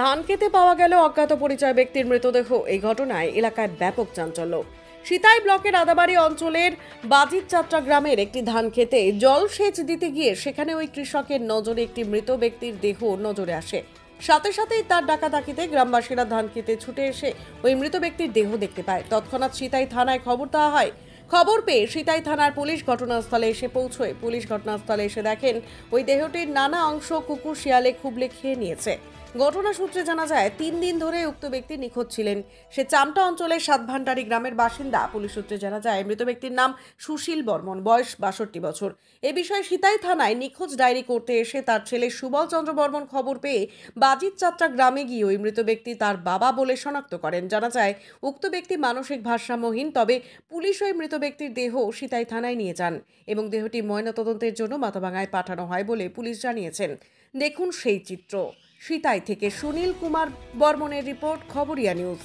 ধান খেতে পাওয়া গেল অজ্ঞাত পরিচয় ব্যক্তির মৃতদেহ। এই ঘটনায় এলাকায় ব্যাপক চাঞ্চল্য। সিতাই ব্লকের আদাবাড়ি অঞ্চলের বাজিতচাত্রা গ্রামের একটি ধান খেতে জল সেচ দিতে গিয়ে সেখানে ওই কৃষকের নজরে একটি মৃত ব্যক্তির দেহ নজরে আসে। সাথে সাথেই তার ডাকাডাকিতে গ্রামবাসীরা ধান খেতে ছুটে এসে ওই মৃত ব্যক্তির দেহ দেখতে পায়। তৎক্ষণাৎ সিতাই থানায় খবর দেওয়া হয়। খবর পেয়ে সিতাই থানার পুলিশ ঘটনাস্থলে এসে পৌঁছয়। পুলিশ ঘটনাস্থলে এসে দেখেন ওই দেহটির নানা অংশ কুকুর শিয়ালে খুবলে খেয়ে নিয়েছে। ঘটনা সূত্রে জানা যায় ৩ দিন ধরে উক্ত ব্যক্তি নিখোঁজ ছিলেন। সে চামটা অঞ্চলের সাতভান্ডারি গ্রামের বাসিন্দা। পুলিশ সূত্রে জানা যায় মৃত ব্যক্তির নাম সুশীল বর্মন, বয়স ৬২ বছর। এ বিষয়ে সিতাই থানায় নিখোঁজ ডায়েরি করতে এসে তার ছেলে সুবল চন্দ্র বর্মন খবর পেয়ে বাজিতচাত্রা গ্রামে গিয়ে ওই মৃত ব্যক্তি তার বাবা বলে শনাক্ত করেন। জানা যায় উক্ত ব্যক্তি মানসিক ভারসাম্যহীন। তবে পুলিশ ওই মৃত ব্যক্তির দেহ সিতাই থানায় নিয়ে যান এবং দেহটি ময়নাতদন্তের জন্য মাথাভাঙায় পাঠানো হয় বলে পুলিশ জানিয়েছেন। দেখুন সেই চিত্র। সিতাই থেকে সুনীল কুমার বর্মনের রিপোর্ট, খবরিয়া নিউজ।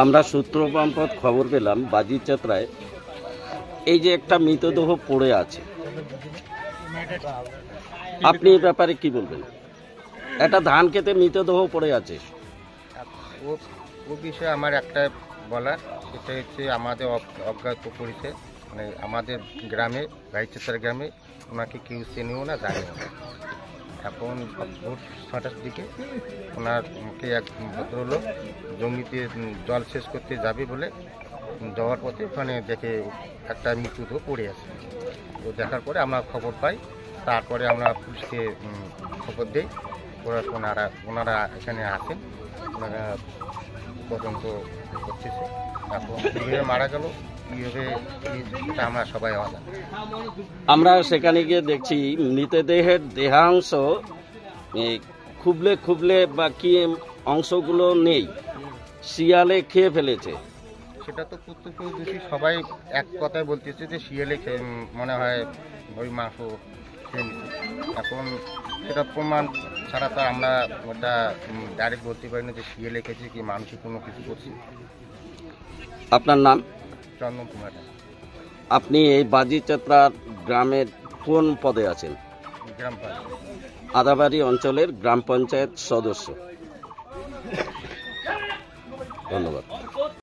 আমরা সূত্র মারফত খবর পেলাম বাজিতচাত্রায় এই যে একটা মৃতদেহ পড়ে আছে, আপনি এই ব্যাপারে কি বলবেন? একটা ধান খেতে মৃতদেহ পড়ে আছে, ও বিষয়ে আমার একটা বলার, সেটা হচ্ছে আমাদের অজ্ঞাত পরিচয়, মানে আমাদের গ্রামে বাজিতচাত্রা গ্রামে ওনাকে কেউ চেনেও না, জানেও না। এখন ভোর ৬টার দিকে ওনারকে এক ভদ্রলোক জমিতে জল সেচ করতে যাবে বলে যাওয়ার পথে ওখানে দেখে একটা মৃতদেহ পড়ে আছে। তো দেখার পরে আমরা খবর পাই, তারপরে আমরা পুলিশকে খবর দিই। ওনারা এখানে আসেন, ওনারা তদন্ত করতেছে। এখন কীভাবে মারা গেল, কীভাবে সেটা আমরা সবাই অজানা। আমরা সেখানে গিয়ে দেখছি মৃতদেহের দেহাংশ খুবলে খুবলে বা কি অংশগুলো নেই, শিয়ালে খেয়ে ফেলেছে। সেটা তো প্রত্যক্ষদর্শী সবাই এক কথায় বলতেছে যে শিয়ালে মনে হয় ওই মাংস খেয়ে নিচ্ছে। এখন সেটা প্রমাণ ছাড়া তো আমরা ওটা ডাইরেক্ট বলতে পারি না যে শিয়ালে খেয়েছে কি মানুষই কোনো কিছু করছে। আপনার নাম? চন্দন কুমার। আপনি এই বাজিতচাত্রা গ্রামের কোন পদে আছেন? গ্রাম পঞ্চায়েত আদাবাড়ি অঞ্চলের গ্রাম পঞ্চায়েত সদস্য। ধন্যবাদ।